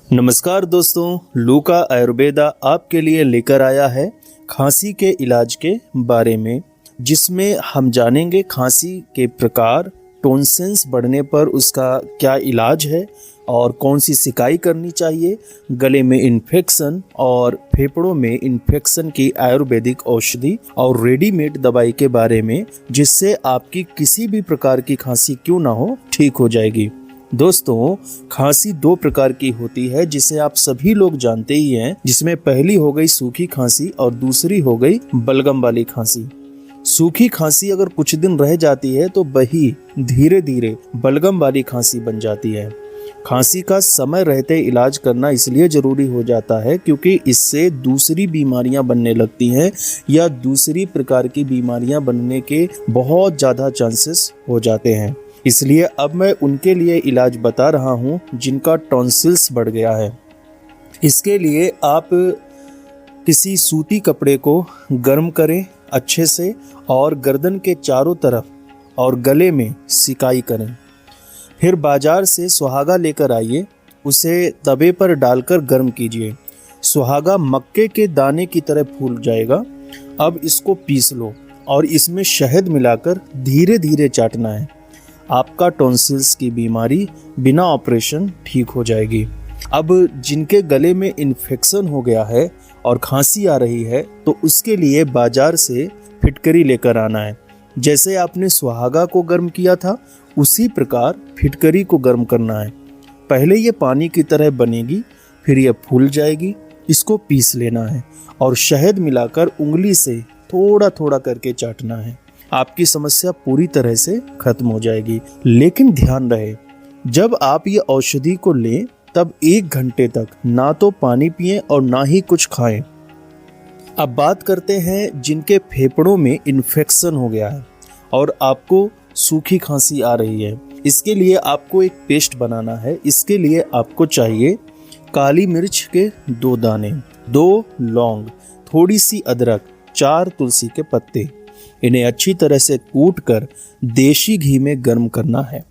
नमस्कार दोस्तों, लूका आयुर्वेदा आपके लिए लेकर आया है खांसी के इलाज के बारे में, जिसमें हम जानेंगे खांसी के प्रकार, टॉन्सिल्स बढ़ने पर उसका क्या इलाज है और कौन सी सिकाई करनी चाहिए, गले में इन्फेक्शन और फेफड़ों में इन्फेक्शन की आयुर्वेदिक औषधि और रेडीमेड दवाई के बारे में, जिससे आपकी किसी भी प्रकार की खांसी क्यों ना हो ठीक हो जाएगी। दोस्तों, खांसी दो प्रकार की होती है जिसे आप सभी लोग जानते ही हैं, जिसमें पहली हो गई सूखी खांसी और दूसरी हो गई बलगम वाली खांसी। सूखी खांसी अगर कुछ दिन रह जाती है तो वही धीरे धीरे बलगम वाली खांसी बन जाती है। खांसी का समय रहते इलाज करना इसलिए जरूरी हो जाता है क्योंकि इससे दूसरी बीमारियां बनने लगती हैं या दूसरी प्रकार की बीमारियां बनने के बहुत ज़्यादा चांसेस हो जाते हैं। इसलिए अब मैं उनके लिए इलाज बता रहा हूं जिनका टॉन्सिल्स बढ़ गया है। इसके लिए आप किसी सूती कपड़े को गर्म करें अच्छे से और गर्दन के चारों तरफ और गले में सिकाई करें। फिर बाजार से सुहागा लेकर आइए, उसे तवे पर डालकर गर्म कीजिए। सुहागा मक्के के दाने की तरह फूल जाएगा। अब इसको पीस लो और इसमें शहद मिलाकर धीरे धीरे चाटना है। आपका टॉन्सिल्स की बीमारी बिना ऑपरेशन ठीक हो जाएगी। अब जिनके गले में इन्फेक्शन हो गया है और खांसी आ रही है तो उसके लिए बाजार से फिटकरी लेकर आना है। जैसे आपने सुहागा को गर्म किया था उसी प्रकार फिटकरी को गर्म करना है। पहले ये पानी की तरह बनेगी, फिर ये फूल जाएगी। इसको पीस लेना है और शहद मिलाकर उंगली से थोड़ा थोड़ा करके चाटना है। आपकी समस्या पूरी तरह से खत्म हो जाएगी। लेकिन ध्यान रहे, जब आप ये औषधि को लें तब 1 घंटे तक ना तो पानी पिएं और ना ही कुछ खाएं। अब बात करते हैं जिनके फेफड़ों में इन्फेक्शन हो गया है और आपको सूखी खांसी आ रही है। इसके लिए आपको एक पेस्ट बनाना है। इसके लिए आपको चाहिए काली मिर्च के 2 दाने, 2 लौंग, थोड़ी सी अदरक, 4 तुलसी के पत्ते। इन्हें अच्छी तरह से कूट कर देशी घी में गर्म करना है।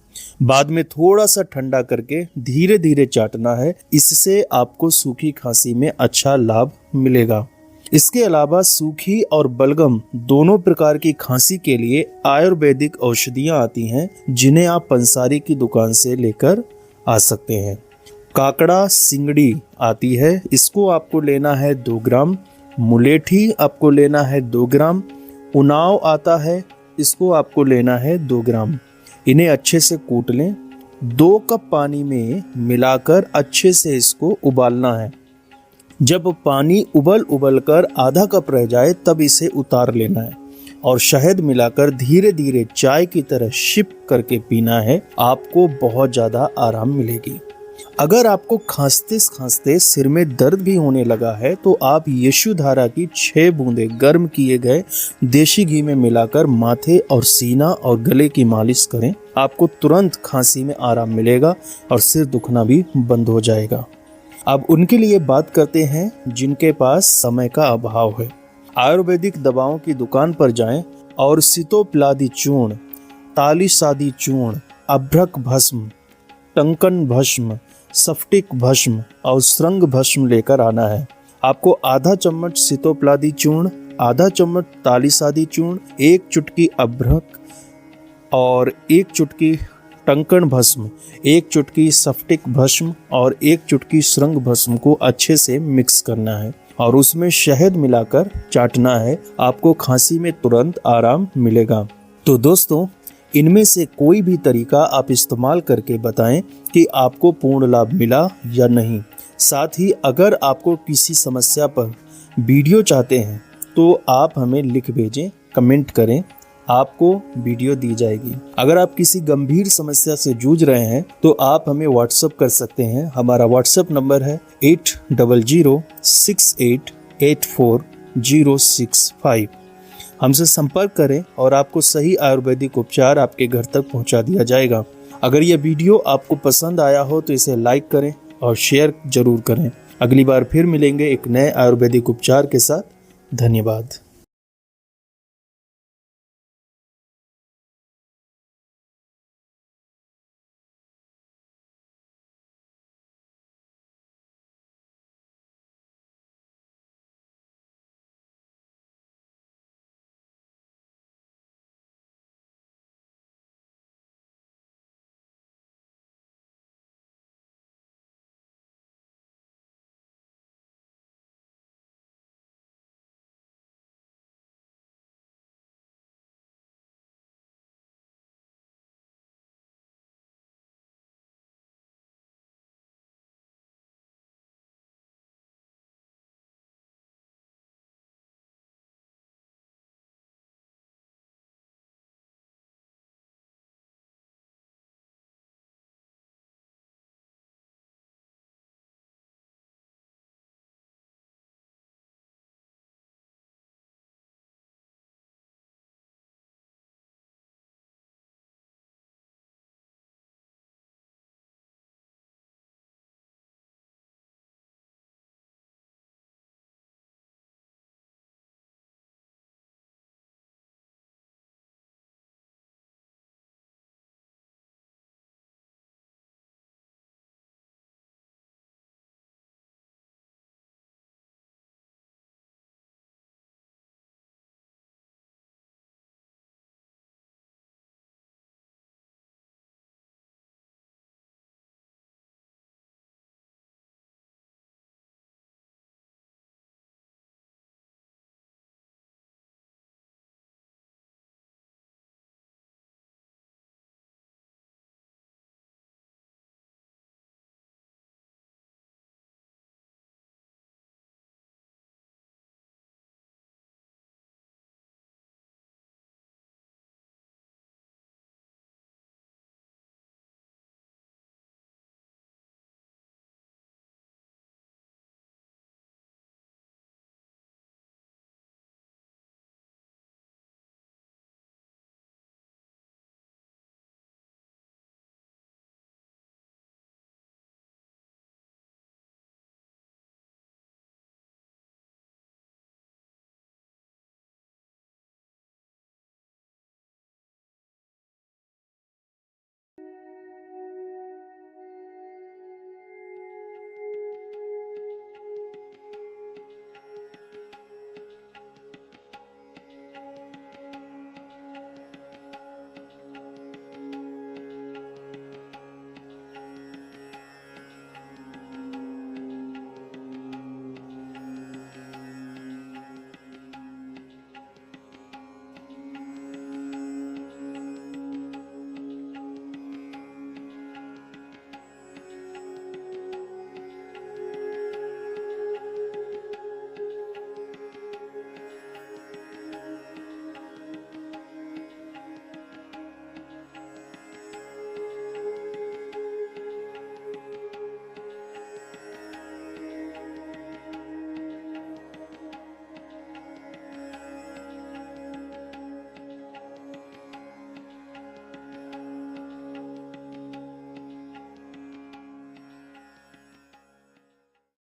बाद में थोड़ा सा ठंडा करके धीरे धीरे चाटना है। इससे आपको सूखी खांसी में अच्छा लाभ मिलेगा। इसके अलावा सूखी और बलगम दोनों प्रकार की खांसी के लिए आयुर्वेदिक औषधियां आती हैं, जिन्हें आप पंसारी की दुकान से लेकर आ सकते हैं। काकड़ा सिंगड़ी आती है, इसको आपको लेना है 2 ग्राम। मुलेठी आपको लेना है 2 ग्राम। उनाव आता है, इसको आपको लेना है 2 ग्राम। इन्हें अच्छे से कूट लें। 2 कप पानी में मिलाकर अच्छे से इसको उबालना है। जब पानी उबल कर आधा कप रह जाए तब इसे उतार लेना है और शहद मिलाकर धीरे धीरे चाय की तरह शिप करके पीना है। आपको बहुत ज़्यादा आराम मिलेगी। अगर आपको खांसते खांसते सिर में दर्द भी होने लगा है तो आप यशुधारा की 6 बूंदें गर्म किए गए देशी घी में मिलाकर माथे और सीना और गले की मालिश करें। आपको तुरंत खांसी में आराम मिलेगा और सिर दुखना भी बंद हो जाएगा। अब उनके लिए बात करते हैं जिनके पास समय का अभाव है। आयुर्वेदिक दवाओं की दुकान पर जाएं और सितोप्लादी चूर्ण, तालिसादी चूर्ण, अभ्रक भस्म, टंकन भस्म, स्फटिक भस्म और श्रृंग भस्म लेकर आना है। आपको आधा चम्मच सितोप्लादी चूर्ण, आधा चम्मच तालिसादी चूर्ण, 1 चुटकी अभ्रक और 1 चुटकी टंकन भस्म, 1 चुटकी स्फटिक भस्म और 1 चुटकी श्रृंग भस्म को अच्छे से मिक्स करना है और उसमें शहद मिलाकर चाटना है। आपको खांसी में तुरंत आराम मिलेगा। तो दोस्तों, इनमें से कोई भी तरीका आप इस्तेमाल करके बताएं कि आपको पूर्ण लाभ मिला या नहीं। साथ ही अगर आपको किसी समस्या पर वीडियो चाहते हैं तो आप हमें लिख भेजें, कमेंट करें, आपको वीडियो दी जाएगी। अगर आप किसी गंभीर समस्या से जूझ रहे हैं तो आप हमें व्हाट्सएप कर सकते हैं। हमारा व्हाट्सएप नंबर है 8006884065। हमसे संपर्क करें और आपको सही आयुर्वेदिक उपचार आपके घर तक पहुंचा दिया जाएगा। अगर यह वीडियो आपको पसंद आया हो तो इसे लाइक करें और शेयर जरूर करें। अगली बार फिर मिलेंगे एक नए आयुर्वेदिक उपचार के साथ। धन्यवाद।